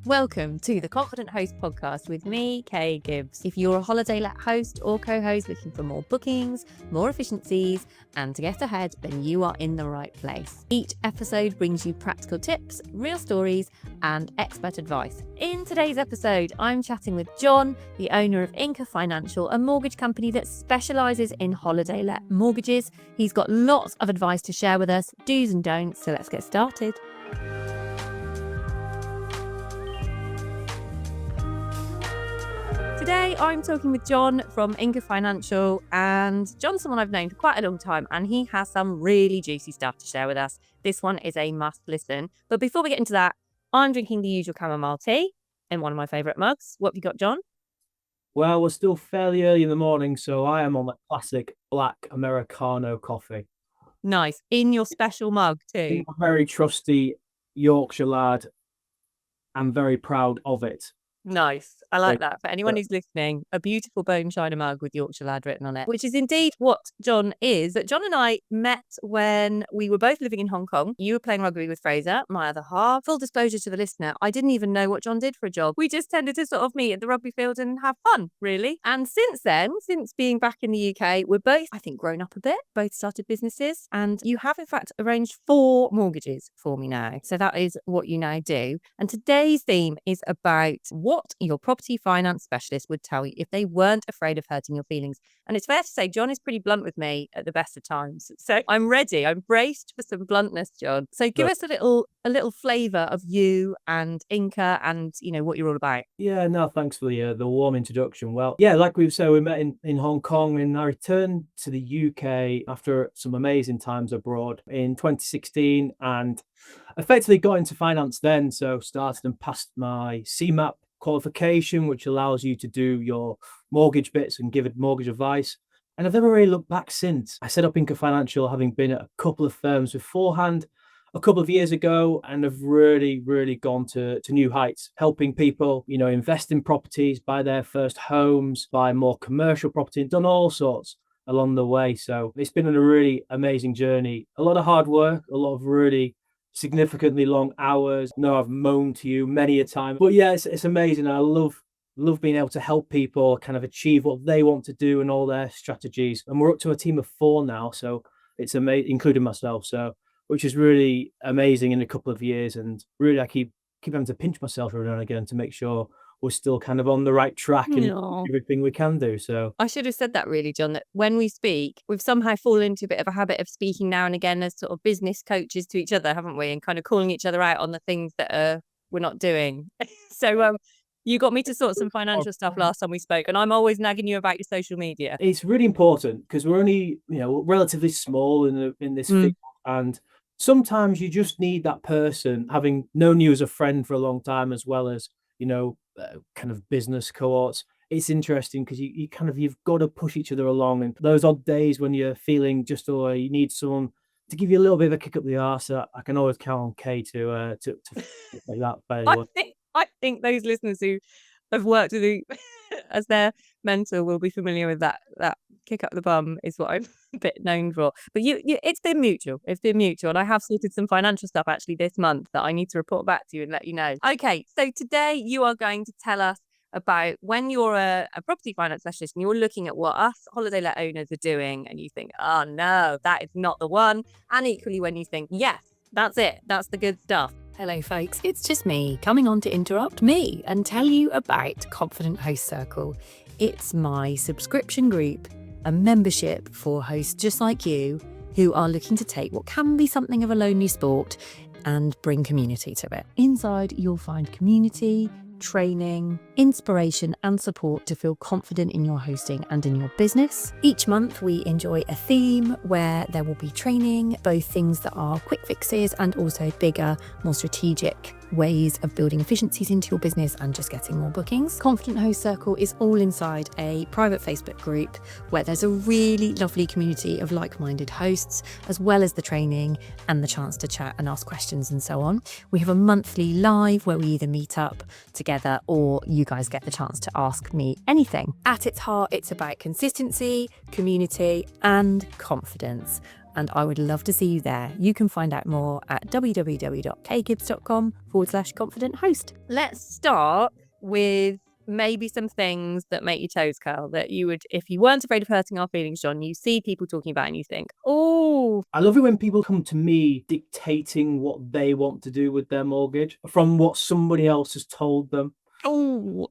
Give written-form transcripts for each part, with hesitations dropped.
Welcome to the Confident Host podcast with me, Kay Gibbs. If you're a holiday let host or co-host looking for more bookings, more efficiencies, and to get ahead, then you are in the right place. Each episode brings you practical tips, real stories, and expert advice. In today's episode, I'm chatting with John, the owner of Inca Financial, a mortgage company that specialises in holiday let mortgages. He's got lots of advice to share with us, do's and don'ts, so let's get started. Today, I'm talking with John from Inca Financial, and John's someone I've known for quite a long time, and he has some really juicy stuff to share with us. This one is a must listen. But before we get into that, I'm drinking the usual chamomile tea in one of my favourite mugs. What have you got, John? Well, we're still fairly early in the morning, so I am on the classic black Americano coffee. Nice. In your special mug too. I'm a very trusty Yorkshire lad. I'm very proud of it. Nice. I like that. For anyone who's listening, a beautiful bone china mug with Yorkshire lad written on it, which is indeed what John is. But John and I met when we were both living in Hong Kong. You were playing rugby with Fraser, my other half. Full disclosure to the listener, I didn't even know what John did for a job. We just tended to sort of meet at the rugby field and have fun, really. And since then, since being back in the UK, we're both, I think, grown up a bit, both started businesses. And you have, in fact, arranged 4 mortgages for me now. So that is what you now do. And today's theme is about what your property finance specialist would tell you if they weren't afraid of hurting your feelings. And it's fair to say John is pretty blunt with me at the best of times. So I'm ready. I'm braced for some bluntness, John. So give us a little flavour of you and Inca and, you know, what you're all about. Yeah, no, thanks for the warm introduction. Well, yeah, like we've said, we met in Hong Kong, and I returned to the UK after some amazing times abroad in 2016 and effectively got into finance then. So started and passed my CMAP qualification, which allows you to do your mortgage bits and give mortgage advice. And I've never really looked back since. I set up Inca Financial, having been at a couple of firms beforehand a couple of years ago, and have really gone to new heights, helping people, you know, invest in properties, buy their first homes, buy more commercial property, and done all sorts along the way. So it's been a really amazing journey. A lot of hard work, a lot of really significantly long hours. No, I've moaned to you many a time, but yeah, it's amazing. I love being able to help people kind of achieve what they want to do and all their strategies. And we're up to a team of 4 now, so it's amazing, including myself. So, which is really amazing in a couple of years, and really I keep having to pinch myself every now and again to make sure we're still kind of on the right track and everything we can do. So I should have said that really, John, that when we speak, we've somehow fallen into a bit of a habit of speaking now and again as sort of business coaches to each other, haven't we? And kind of calling each other out on the things that we're not doing. So you got me to sort some financial stuff last time we spoke, and I'm always nagging you about your social media. It's really important because we're only, you know, relatively small in this field, and sometimes you just need that person, having known you as a friend for a long time, as well as, you know, kind of business cohorts. It's interesting because you've got to push each other along, and those odd days when you're feeling just, or you need someone to give you a little bit of a kick up the arse, I can always count on Kay to like that. I think those listeners who have worked with you as their mentor will be familiar with that kick up the bum is what I'm a bit known for. But you it's been mutual. It's been mutual. And I have sorted some financial stuff actually this month that I need to report back to you and let you know. Okay, so today you are going to tell us about when you're a property finance specialist and you're looking at what us holiday let owners are doing and you think, oh no, that is not the one. And equally when you think, yes, that's it. That's the good stuff. Hello folks, it's just me coming on to interrupt me and tell you about Confident Host Circle. It's my subscription group, a membership for hosts just like you who are looking to take what can be something of a lonely sport and bring community to it. Inside you'll find community, training, inspiration and support to feel confident in your hosting and in your business. Each month we enjoy a theme where there will be training, both things that are quick fixes and also bigger, more strategic ways of building efficiencies into your business and just getting more bookings. Confident Host Circle is all inside a private Facebook group where there's a really lovely community of like-minded hosts, as well as the training and the chance to chat and ask questions and so on. We have a monthly live where we either meet up together or you guys get the chance to ask me anything. At its heart, it's about consistency, community and confidence. and I would love to see you there. You can find out more at www.kgibbs.com/confident host. Let's start with maybe some things that make your toes curl, that you would, if you weren't afraid of hurting our feelings, John, you see people talking about and you think, oh. I love it when people come to me dictating what they want to do with their mortgage from what somebody else has told them. Oh.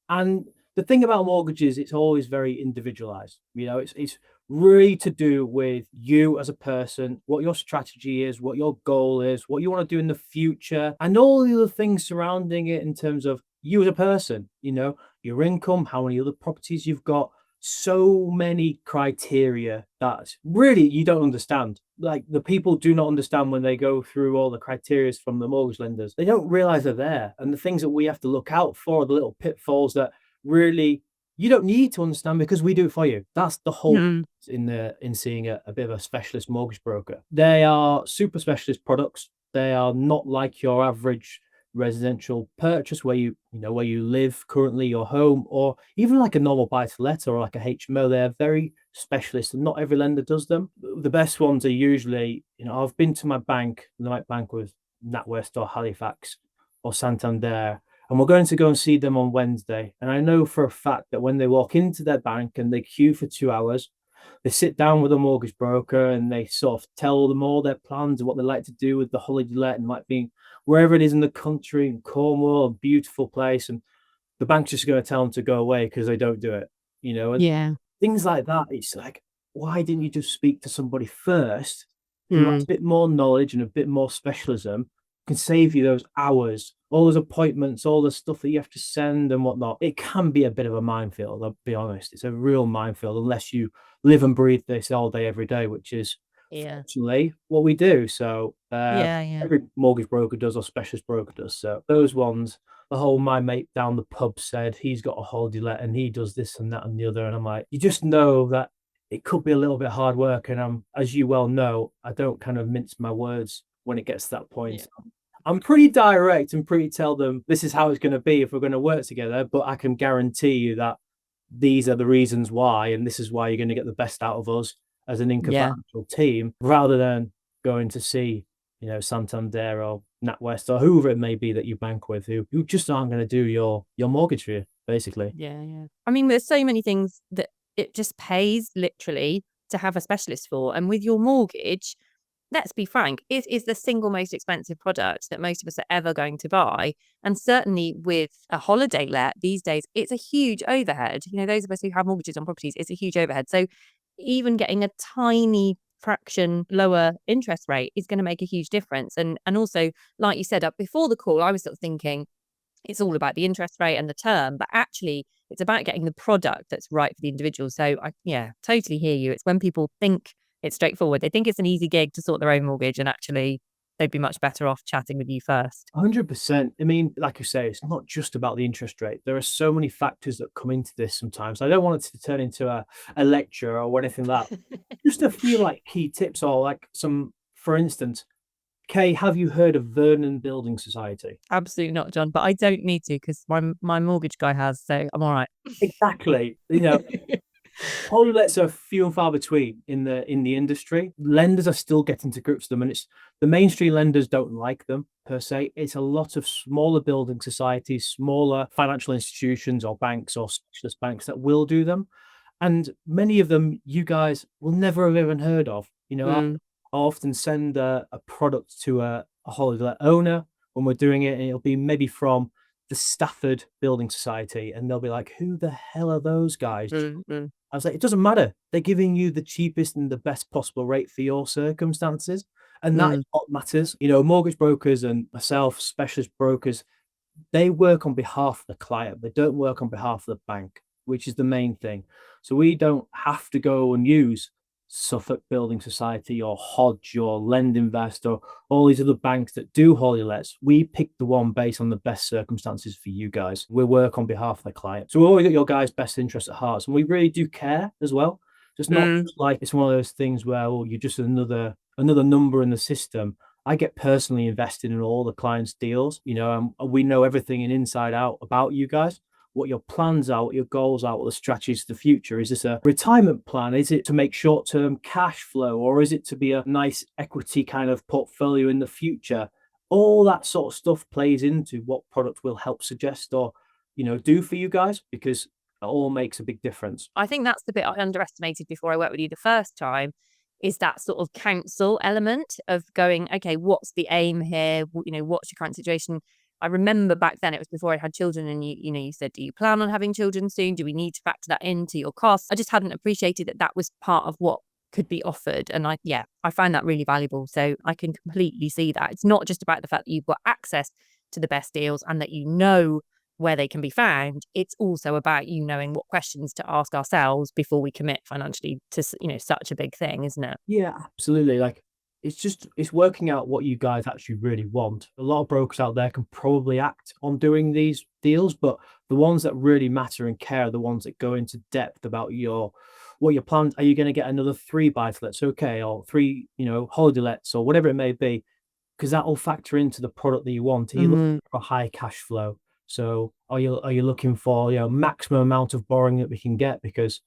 And the thing about mortgages, it's always very individualized. It's really to do with you as a person, what your strategy is, what your goal is, what you want to do in the future, and all the other things surrounding it in terms of you as a person, your income, how many other properties you've got, so many criteria that really you don't understand. Like, the people do not understand when they go through all the criteria from the mortgage lenders. They don't realize they're there. And the things that we have to look out for are the little pitfalls that really you don't need to understand because we do it for you. That's the whole in seeing a bit of a specialist mortgage broker. They are super specialist products. They are not like your average residential purchase where you live currently, your home, or even like a normal buy-to-let or like a HMO. They're very specialist and not every lender does them. The best ones are usually, I've been to my bank, the right bank with NatWest or Halifax or Santander, and we're going to go and see them on Wednesday. And I know for a fact that when they walk into their bank and they queue for 2 hours, they sit down with a mortgage broker and they sort of tell them all their plans and what they like to do with the holiday let, and like being wherever it is in the country, in Cornwall, a beautiful place. And the bank's just going to tell them to go away because they don't do it, and things like that. It's like, why didn't you just speak to somebody first who has a bit more knowledge and a bit more specialism, can save you those hours, all those appointments, all the stuff that you have to send and whatnot. It can be a bit of a minefield, I'll be honest. It's a real minefield unless you live and breathe this all day, every day, which is fortunately what we do. So every mortgage broker does, or specialist broker does. So those ones, the whole my mate down the pub said he's got a holiday let and he does this and that and the other. And I'm like, you just know that it could be a little bit hard work. And as you well know, I don't kind of mince my words when it gets to that point. Yeah. I'm pretty direct and pretty tell them this is how it's going to be if we're going to work together, but I can guarantee you that these are the reasons why, and this is why you're going to get the best out of us as an Inca Financial team, rather than going to see, Santander or NatWest or whoever it may be that you bank with, who just aren't going to do your mortgage for you, basically. Yeah. I mean, there's so many things that it just pays literally to have a specialist for. And with your mortgage, let's be frank, it is the single most expensive product that most of us are ever going to buy. And certainly with a holiday let these days, it's a huge overhead. Those of us who have mortgages on properties, it's a huge overhead. So even getting a tiny fraction lower interest rate is going to make a huge difference. And also, like you said, up before the call, I was sort of thinking it's all about the interest rate and the term, but actually it's about getting the product that's right for the individual. So I totally hear you. It's when people think it's straightforward. They think it's an easy gig to sort their own mortgage, and actually they'd be much better off chatting with you first. 100%. I mean, like you say, it's not just about the interest rate. There are so many factors that come into this sometimes. I don't want it to turn into a lecture or anything like that. Just a few like key tips, or like some, for instance, Kay, have you heard of Vernon Building Society? Absolutely not, John, but I don't need to because my mortgage guy has, so I'm all right. Exactly. Holiday lets are few and far between in the industry. Lenders are still getting to grips with them, and it's the mainstream lenders don't like them per se. It's a lot of smaller building societies, smaller financial institutions or banks or specialist banks that will do them, and many of them you guys will never have even heard of. I often send a product to a holiday let owner when we're doing it, and it'll be maybe from the Stafford Building Society, and they'll be like, "Who the hell are those guys?" I was like, it doesn't matter. They're giving you the cheapest and the best possible rate for your circumstances. And that is what matters. Mortgage brokers and myself, specialist brokers, they work on behalf of the client. They don't work on behalf of the bank, which is the main thing. So we don't have to go and use Suffolk Building Society or Hodge or Lendinvest or all these other banks that do holiday lets. We pick the one based on the best circumstances for you guys. We work on behalf of the client. So we always got your guys' best interest at heart. And we really do care as well. Just not like it's one of those things where you're just another number in the system. I get personally invested in all the clients' deals, and we know everything inside out about you guys. what your plans are, what your goals are, what the strategies for the future. Is this a retirement plan? Is it to make short-term cash flow, or is it to be a nice equity kind of portfolio in the future? All that sort of stuff plays into what product will help suggest or, do for you guys, because it all makes a big difference. I think that's the bit I underestimated before I worked with you the first time, is that sort of counsel element of going, okay, what's the aim here? What's your current situation? I remember back then, it was before I had children, and you said, do you plan on having children soon? Do we need to factor that into your costs? I just hadn't appreciated that that was part of what could be offered. And I find that really valuable. So I can completely see that. It's not just about the fact that you've got access to the best deals and that you know where they can be found. It's also about knowing what questions to ask ourselves before we commit financially to such a big thing, isn't it? Yeah, absolutely. Like, it's working out what you guys actually really want. A lot of brokers out there can probably act on doing these deals, but the ones that really matter and care are the ones that go into depth about what your plans. Are you going to get another 3 buy-to-lets? Okay, or 3, holiday lets, or whatever it may be, because that will factor into the product that you want. Are you looking for high cash flow? So are you looking for maximum amount of borrowing that we can get? Because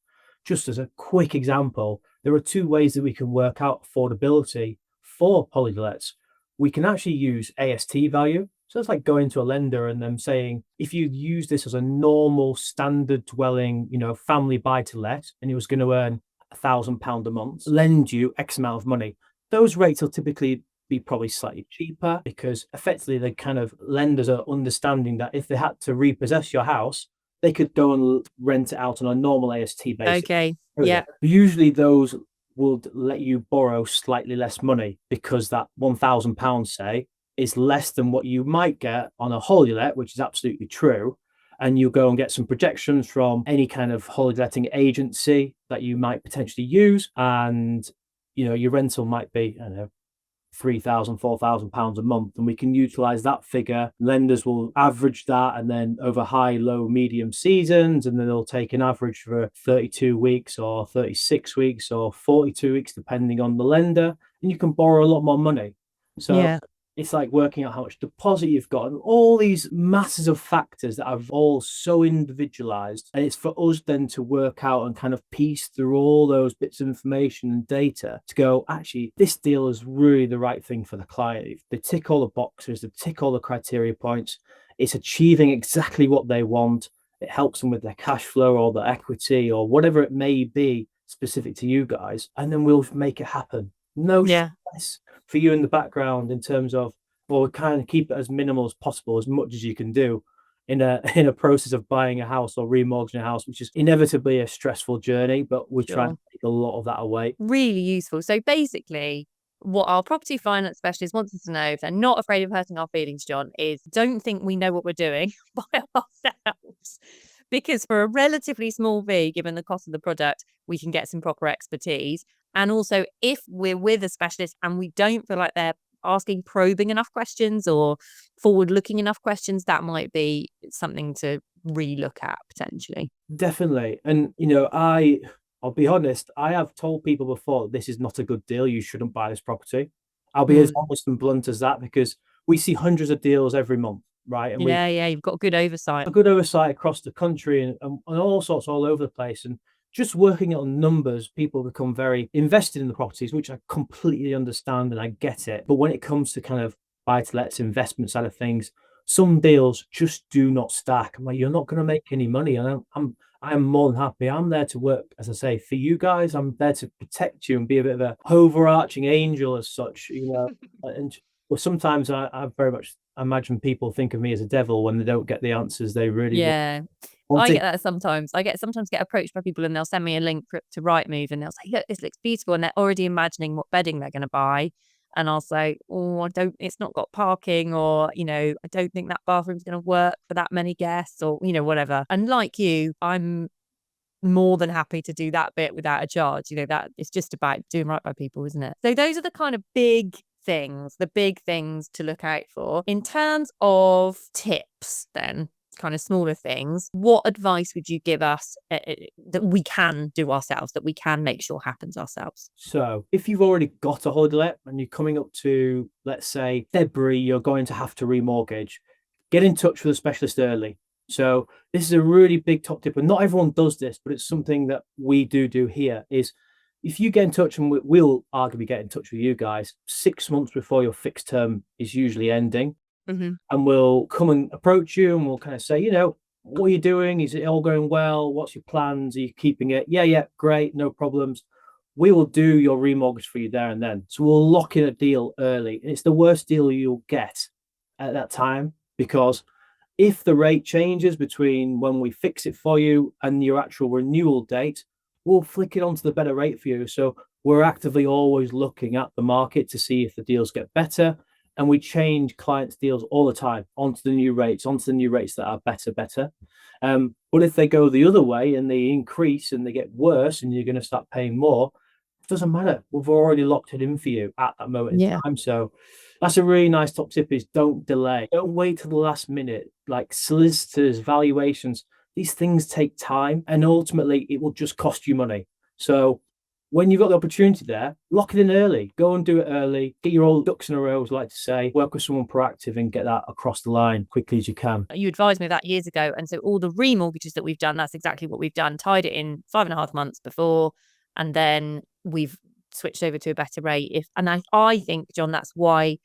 just as a quick example, there are 2 ways that we can work out affordability for holiday lets. We can actually use AST value. So it's like going to a lender and them saying, if you use this as a normal standard dwelling, family buy to let, and it was going to earn £1,000 a month, lend you X amount of money. Those rates will typically be probably slightly cheaper, because effectively the kind of lenders are understanding that if they had to repossess your house, they could go and rent it out on a normal AST basis. Okay. Yeah. Usually those will let you borrow slightly less money, because that £1,000, say, is less than what you might get on a holiday let, which is absolutely true. And you go and get some projections from any kind of holiday letting agency that you might potentially use. And, your rental might be, I don't know, £3,000, £4,000 a month, and we can utilize that figure. Lenders will average that, and then over high, low, medium seasons, and then they'll take an average for 32 weeks or 36 weeks or 42 weeks, depending on the lender, and you can borrow a lot more money. So it's like working out how much deposit you've got, and all these masses of factors that are all so individualized. And it's for us then to work out and kind of piece through all those bits of information and data to go, actually, this deal is really the right thing for the client. If they tick all the boxes, they tick all the criteria points, it's achieving exactly what they want. It helps them with their cash flow or their equity or whatever it may be specific to you guys. And then we'll make it happen. No stress for you in the background, in terms of, well, we kind of keep it as minimal as possible, as much as you can do in a process of buying a house or remortgaging a house, which is inevitably a stressful journey, but we try and take a lot of that away. Really useful. So basically, what our property finance specialist wants us to know, if they're not afraid of hurting our feelings, John, is don't think we know what we're doing by ourselves. Because for a relatively small fee, given the cost of the product, we can get some proper expertise. And also, if we're with a specialist and we don't feel like they're asking probing enough questions or forward-looking enough questions, that might be something to relook at potentially. Definitely. And, I'll be honest, I have told people before, this is not a good deal. You shouldn't buy this property. I'll be as honest and blunt as that, because we see hundreds of deals every month, right? And you've got good oversight. A good oversight across the country and all sorts all over the place. And just working on numbers, people become very invested in the properties, which I completely understand and I get it. But when it comes to kind of buy-to-lets, investment side of things, some deals just do not stack. I'm like, you're not going to make any money. And I'm more than happy. I'm there to work, as I say, for you guys. I'm there to protect you and be a bit of a overarching angel as such, And well, sometimes I very much imagine people think of me as a devil when they don't get the answers they really want. I get that sometimes. I sometimes get approached by people and they'll send me a link to Rightmove and they'll say, look, this looks beautiful. And they're already imagining what bedding they're going to buy. And I'll say, oh, it's not got parking, or, I don't think that bathroom's going to work for that many guests, or, whatever. And like you, I'm more than happy to do that bit without a charge. That it's just about doing right by people, isn't it? So those are the kind of big things to look out for. In terms of tips, then, kind of smaller things, what advice would you give us that we can do ourselves, that we can make sure happens ourselves? So if you've already got a holiday let and you're coming up to, let's say, February, you're going to have to remortgage, get in touch with a specialist early. So this is a really big top tip, and not everyone does this, but it's something that we do here. Is if you get in touch, and we'll arguably get in touch with you guys 6 months before your fixed term is usually ending, Hmm. and we'll come and approach you, and we'll kind of say, what are you doing? Is it all going well? What's your plans? Are you keeping it? Yeah, great, no problems. We will do your remortgage for you there and then. So we'll lock in a deal early. And it's the worst deal you'll get at that time, because if the rate changes between when we fix it for you and your actual renewal date, we'll flick it onto the better rate for you. So we're actively always looking at the market to see if the deals get better. And we change clients' deals all the time onto the new rates that are better. But if they go the other way and they increase and they get worse and you're going to start paying more, it doesn't matter. We've already locked it in for you at that moment in Yeah. time. So that's a really nice top tip, is don't delay. Don't wait till the last minute. Like solicitors, valuations, these things take time, and ultimately it will just cost you money. So when you've got the opportunity there, lock it in early. Go and do it early. Get your old ducks in a row, as I like to say. Work with someone proactive and get that across the line quickly as you can. You advised me that years ago. And so all the remortgages that we've done, that's exactly what we've done. Tied it in 5.5 months before, and then we've switched over to a better rate. And I think, John, that's why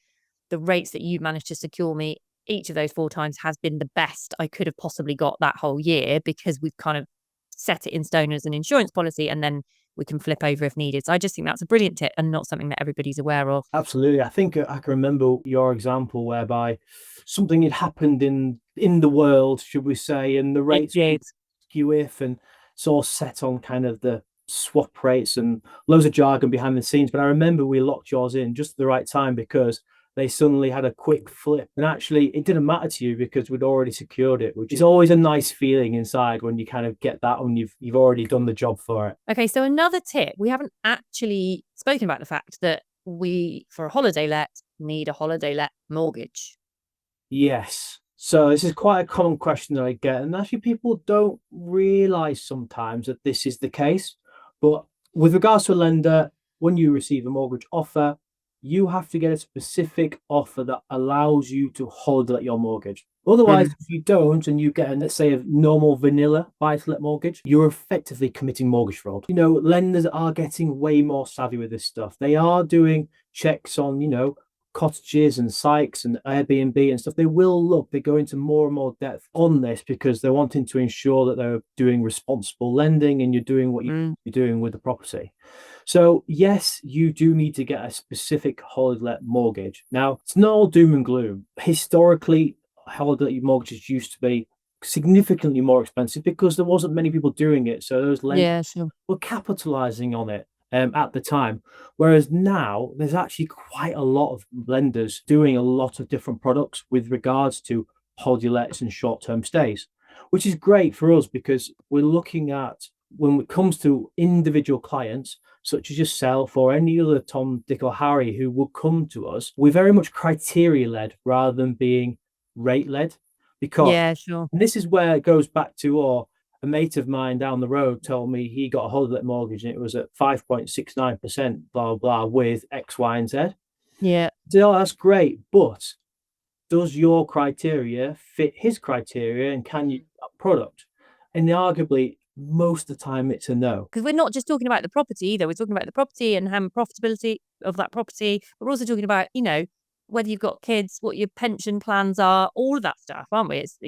the rates that you managed to secure me each of those 4 times has been the best I could have possibly got that whole year, because we've kind of set it in stone as an insurance policy, and then we can flip over if needed. So I just think that's a brilliant tip, and not something that everybody's aware of. Absolutely. I think I can remember your example whereby something had happened in the world, should we say, and the rates were skew if, and it's all set on kind of the swap rates and loads of jargon behind the scenes. But I remember we locked yours in just at the right time, because they suddenly had a quick flip, and actually it didn't matter to you because we'd already secured it, which is always a nice feeling inside when you kind of get that when you've already done the job for it. Okay, so another tip, we haven't actually spoken about the fact that we, for a holiday let, need a holiday let mortgage. Yes. So this is quite a common question that I get, and actually people don't realize sometimes that this is the case. But with regards to a lender, when you receive a mortgage offer, you have to get a specific offer that allows you to holiday your mortgage. Otherwise, if you don't, and you get, let's say, a normal vanilla buy-to-let mortgage, you're effectively committing mortgage fraud. Lenders are getting way more savvy with this stuff. They are doing checks on, cottages and Sykes and Airbnb and stuff. They go into more and more depth on this, because they're wanting to ensure that they're doing responsible lending and you're doing what you're doing with the property. So yes, you do need to get a specific holiday let mortgage. Now, it's not all doom and gloom. Historically, holiday let mortgages used to be significantly more expensive because there wasn't many people doing it. So those lenders were capitalizing on it at the time. Whereas now there's actually quite a lot of lenders doing a lot of different products with regards to holiday lets and short-term stays, which is great for us, because we're looking at, when it comes to individual clients such as yourself or any other Tom, Dick or Harry who will come to us, we're very much criteria led rather than being rate led. Because and this is where it goes back to, a mate of mine down the road told me he got a holiday let mortgage and it was at 5.69%, blah, blah, with X, Y, and Z. Yeah. So that's great. But does your criteria fit his criteria, and can you product? And arguably, most of the time it's a no. Because we're not just talking about the property either. We're talking about the property and how profitability of that property. But we're also talking about, whether you've got kids, what your pension plans are, all of that stuff, aren't we? It's,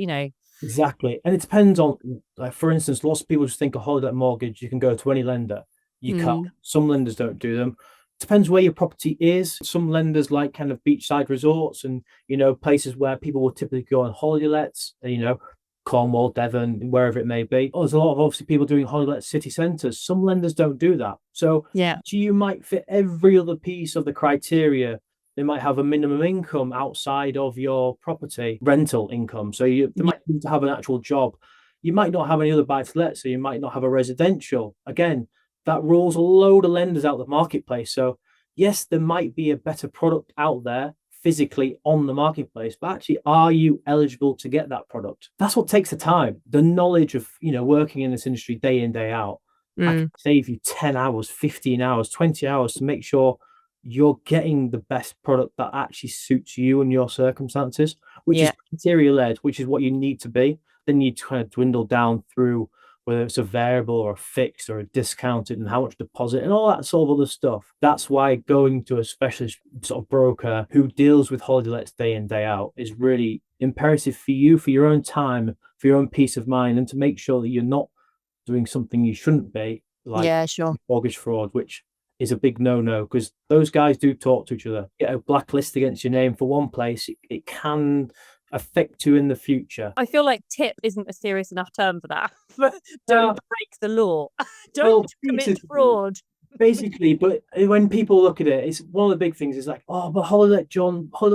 Exactly. And it depends on, like, for instance, lots of people just think a holiday mortgage, you can go to any lender. You can't. Some lenders don't do them. Depends where your property is. Some lenders like kind of beachside resorts and, places where people will typically go on holiday lets, Cornwall, Devon, wherever it may be. There's a lot of obviously people doing holiday let city centres. Some lenders don't do that. So you might fit every other piece of the criteria. They might have a minimum income outside of your property rental income. So they might need to have an actual job. You might not have any other buy-to-let, so you might not have a residential. Again, that rules a load of lenders out of the marketplace. So yes, there might be a better product out there physically on the marketplace, but actually, are you eligible to get that product? That's what takes the time. The knowledge of, working in this industry day in, day out. I can save you 10 hours, 15 hours, 20 hours to make sure you're getting the best product that actually suits you and your circumstances, which is Yeah. criteria led, which is what you need to be. Then you kind of dwindle down through whether it's a variable or a fixed or a discounted and how much deposit and all that sort of other stuff. That's why going to a specialist sort of broker who deals with holiday lets day in, day out is really imperative for you, for your own time, for your own peace of mind, and to make sure that you're not doing something you shouldn't be, like Yeah, sure. mortgage fraud, which is a big no-no because those guys do talk to each other. Get a blacklist against your name for one place, it can affect you in the future. I feel like tip isn't a serious enough term for that. Yeah, Don't break the law. well, Don't commit fraud. basically, but when people look at it, it's one of the big things is like, oh, but holiday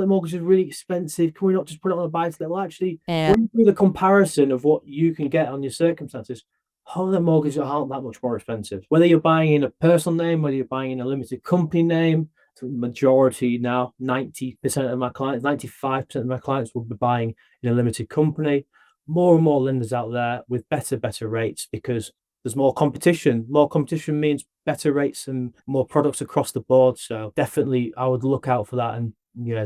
mortgage is really expensive. Can we not just put it on a buy to let? Well, actually, Yeah. when you do the comparison of what you can get on your circumstances, holiday mortgages aren't that much more expensive. Whether you're buying in a personal name, whether you're buying in a limited company name, the majority now, 90% of my clients, 95% of my clients will be buying in a limited company. More and more lenders out there with better rates because there's more competition. More competition means better rates and more products across the board. So definitely I would look out for that and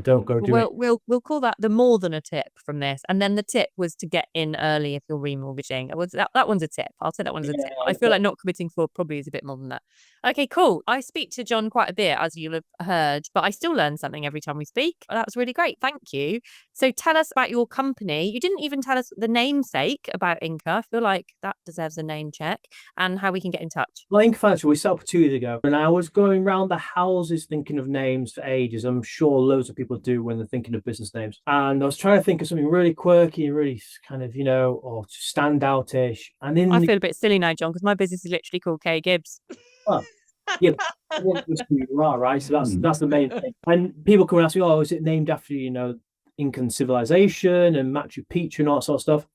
don't go do it. We'll call that the more than a tip from this. And then the tip was to get in early if you're remortgaging. That one's a tip. I'll say that one's a tip. I feel like not committing fraud probably is a bit more than that. Okay, cool. I speak to John quite a bit, as you'll have heard, but I still learn something every time we speak. That was really great. Thank you. So tell us about your company. You didn't even tell us the namesake about Inca. I feel like that deserves a name check, and how we can get in touch. Well, Inca Financial, we set up 2 years ago, and I was going around the houses thinking of names for ages. I'm sure loads of people do when they're thinking of business names. And I was trying to think of something really quirky, really kind of, or standout-ish. And I feel a bit silly now, John, because my business is literally called K Gibbs. well, yeah, that's who you are, right? So that's the main thing. And people come and ask me, oh, is it named after, Incan civilization and Machu Picchu and all that sort of stuff?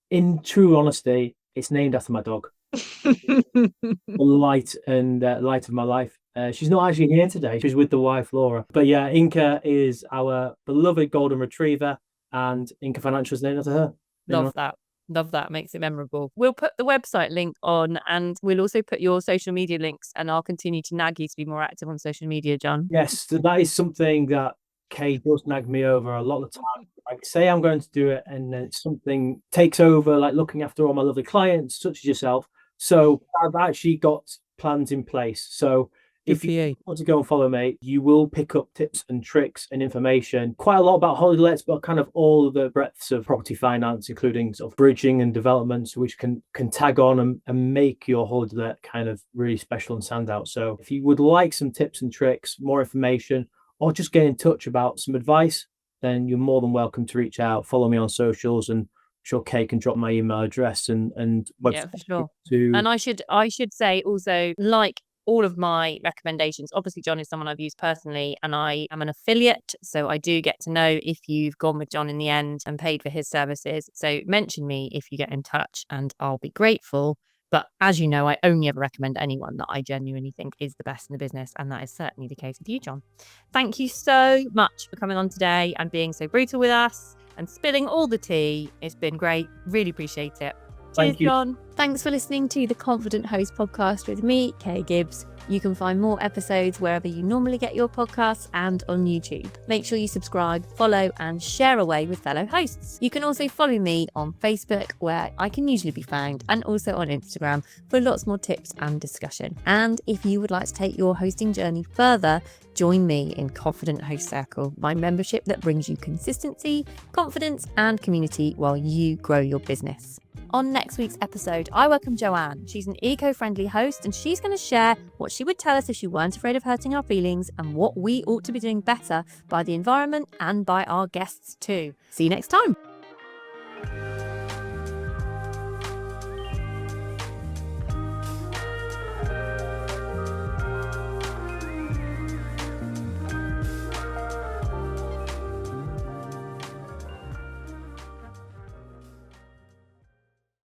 In true honesty, it's named after my dog. The light of my life. She's not actually here today. She's with the wife, Laura. But yeah, Inca is our beloved golden retriever, and Inca Financial is named after her. Love that. Love that. Makes it memorable. We'll put the website link on, and we'll also put your social media links, and I'll continue to nag you to be more active on social media, John. Yes, that is something that Kay does nag me over a lot of the time. I say I'm going to do it, and then something takes over, like looking after all my lovely clients, such as yourself. So I've actually got plans in place. So if you want to go and follow me, you will pick up tips and tricks and information, quite a lot about holiday lets, but kind of all of the breadths of property finance, including sort of bridging and developments, which can tag on and make your holiday let kind of really special and stand out. So if you would like some tips and tricks, more information, or just get in touch about some advice, then you're more than welcome to reach out, follow me on socials, and sure Kay can drop my email address and website. Yeah, for sure. And I should say also, like all of my recommendations, obviously John is someone I've used personally, and I am an affiliate, so I do get to know if you've gone with John in the end and paid for his services. So mention me if you get in touch and I'll be grateful. But as you know, I only ever recommend anyone that I genuinely think is the best in the business, and that is certainly the case with you, John. Thank you so much for coming on today and being so brutal with us and spilling all the tea. It's been great. Really appreciate it. Cheers, John. Thanks for listening to the Confident Host podcast with me, Kay Gibbs. You can find more episodes wherever you normally get your podcasts and on YouTube. Make sure you subscribe, follow, and share away with fellow hosts. You can also follow me on Facebook, where I can usually be found, and also on Instagram for lots more tips and discussion. And if you would like to take your hosting journey further, join me in Confident Host Circle, my membership that brings you consistency, confidence, and community while you grow your business. On next week's episode, I welcome Joanne. She's an eco-friendly host, and she's going to share what she would tell us if she weren't afraid of hurting our feelings, and what we ought to be doing better by the environment and by our guests too. See you next time.